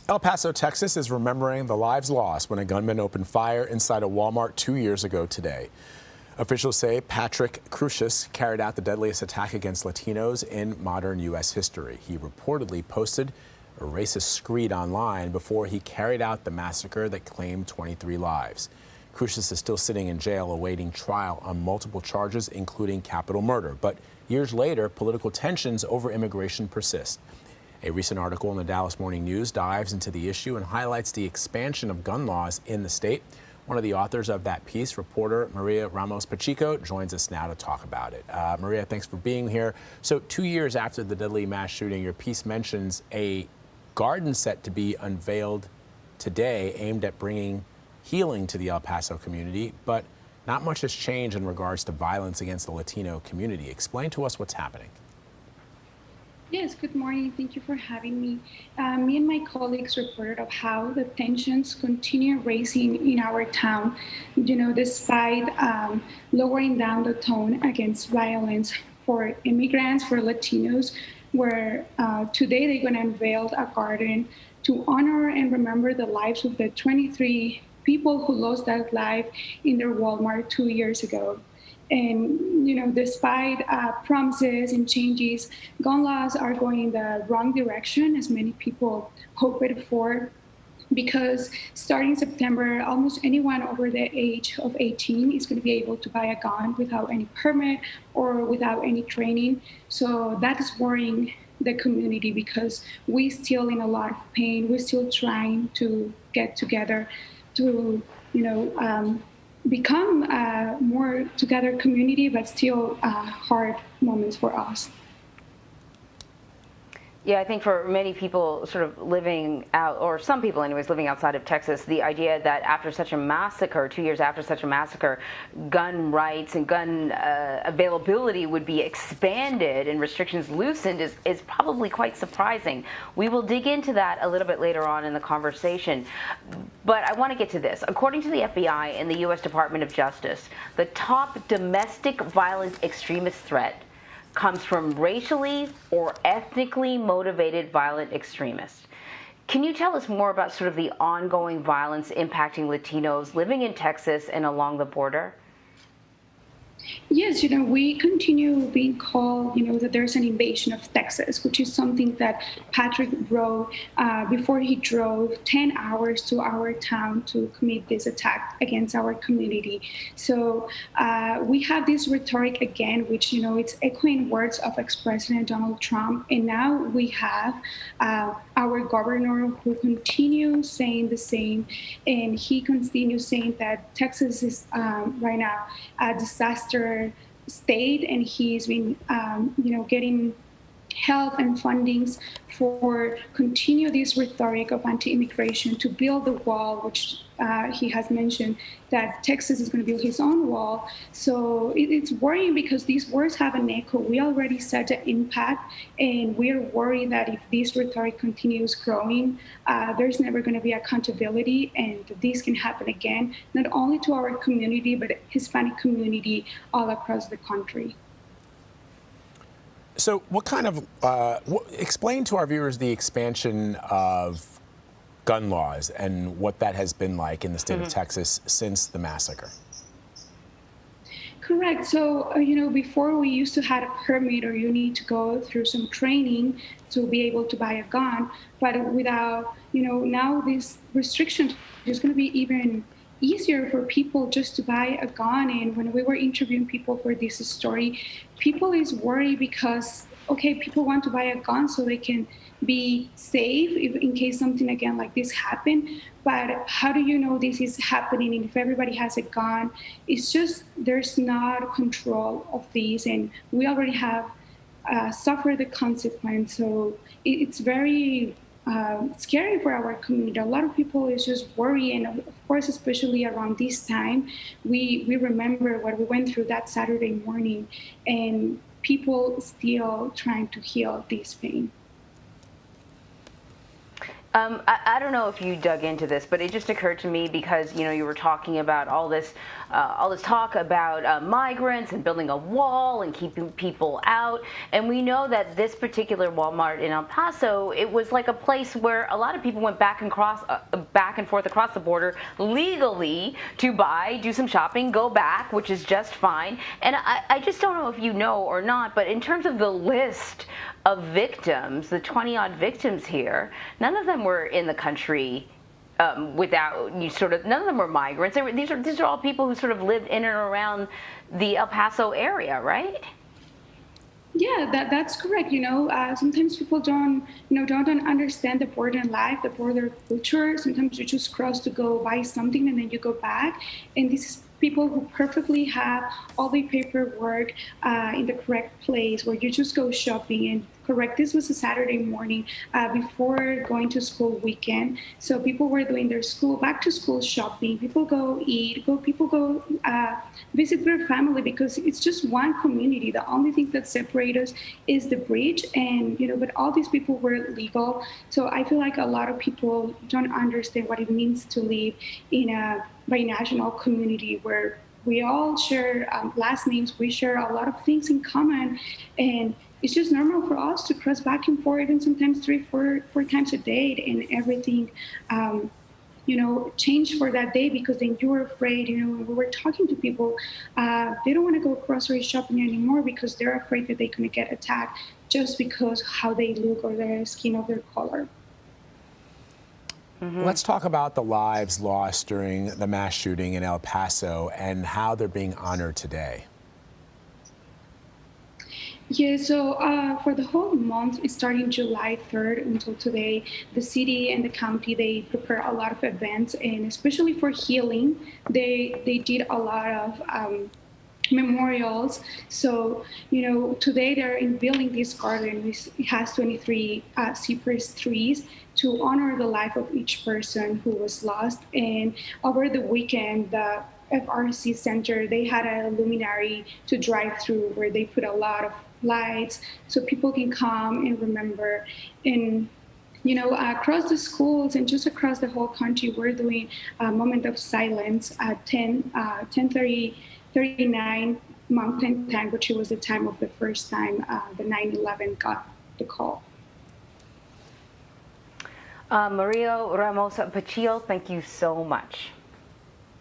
El Paso, Texas is remembering the lives lost when a gunman opened fire inside a Walmart 2 years ago today. Officials say Patrick Crucius carried out the deadliest attack against Latinos in modern U.S. history. He reportedly posted a racist screed online before he carried out the massacre that claimed 23 lives. Crucius is still sitting in jail awaiting trial on multiple charges, including capital murder. But years later, political tensions over immigration persist. A recent article in the Dallas Morning News dives into the issue and highlights the expansion of gun laws in the state. One of the authors of that piece, reporter María Ramos Pacheco, joins us now to talk about it. Maria, thanks for being here. So 2 years after the deadly mass shooting, your piece mentions a garden set to be unveiled today aimed at bringing healing to the El Paso community, but not much has changed in regards to violence against the Latino community. Explain to us what's happening. Yes, good morning. Thank you for having me. Me and my colleagues reported of how the tensions continue rising in our town, despite lowering down the tone against violence for immigrants, for Latinos, where today they're going to unveil a garden to honor and remember the lives of the 23 people who lost their life in their Walmart 2 years ago. And, despite promises and changes, gun laws are going in the wrong direction, as many people hoped for, because starting September, almost anyone over the age of 18 is going to be able to buy a gun without any permit or without any training. So that is worrying the community because we're still in a lot of pain. We're still trying to get together to, become a more together community, but still hard moments for us. Yeah, I think for many people sort of living out, or some people anyways, living outside of Texas, the idea that after such a massacre, 2 years after such a massacre, gun rights and gun availability would be expanded and restrictions loosened is probably quite surprising. We will dig into that a little bit later on in the conversation. But I want to get to this. According to the FBI and the U.S. Department of Justice, the top domestic violence extremist threat comes from racially or ethnically motivated violent extremists. Can you tell us more about sort of the ongoing violence impacting Latinos living in Texas and along the border? Yes, we continue being called, that there's an invasion of Texas, which is something that Patrick wrote before he drove 10 hours to our town to commit this attack against our community. So we have this rhetoric again, which, it's echoing words of ex-President Donald Trump. And now we have our governor who continues saying the same. And he continues saying that Texas is right now a disaster state, and he's been, getting help and fundings for continue this rhetoric of anti-immigration to build the wall, which he has mentioned that Texas is going to build his own wall. So it's worrying because these words have an echo. We already said the impact, and we're worried that if this rhetoric continues growing, there's never going to be accountability, and this can happen again, not only to our community, but Hispanic community all across the country. So what kind of, explain to our viewers the expansion of gun laws and what that has been like in the state of Texas since the massacre. Correct. So, before we used to have a permit, or you need to go through some training to be able to buy a gun. But without, now these restrictions, there's going to be even easier for people just to buy a gun. And when we were interviewing people for this story, people is worried because, people want to buy a gun so they can be safe in case something again like this happen. But how do you know this is happening? And if everybody has a gun, it's just there's not control of these, and we already have suffered the consequence. So it's very scary for our community. A lot of people is just worrying, and of course, especially around this time, we remember what we went through that Saturday morning, and people still trying to heal this pain. I don't know if you dug into this, but it just occurred to me because you were talking about all this talk about migrants and building a wall and keeping people out, and we know that this particular Walmart in El Paso, it was like a place where a lot of people went back and forth across the border legally to do some shopping, go back, which is just fine. And I just don't know if you know or not, but in terms of the list of victims, the 20-odd victims here, none of them were in the country none of them were migrants. These are all people who sort of lived in and around the El Paso area, right? Yeah, that's correct. Sometimes people don't understand the border life, the border culture. Sometimes you just cross to go buy something and then you go back. And this is people who perfectly have all the paperwork in the correct place, where you just go shopping and correct. This was a Saturday morning before going to school weekend. So people were doing their back to school shopping. People go eat, people go visit their family, because it's just one community. The only thing that separates us is the bridge. And, but all these people were legal. So I feel like a lot of people don't understand what it means to live in a binational community where we all share last names, we share a lot of things in common, and it's just normal for us to cross back and forth, and sometimes 3-4 times a day, and everything change for that day, because then you're afraid. When we were talking to people, they don't want to go grocery shopping anymore because they're afraid that they're going to get attacked just because how they look or their skin or their color. Mm-hmm. Let's talk about the lives lost during the mass shooting in El Paso and how they're being honored today. Yeah, so for the whole month, starting July 3rd until today, the city and the county, they prepare a lot of events, and especially for healing, they did a lot of memorials. So, today they're building this garden, which has 23 cypress trees to honor the life of each person who was lost. And over the weekend, the FRC Center, they had a luminary to drive through where they put a lot of lights so people can come and remember. And across the schools and just across the whole country, we're doing a moment of silence at 10:39 Mountain Time, which was the time of the first time the 9/11 got the call. María Ramos Pacheco, thank you so much.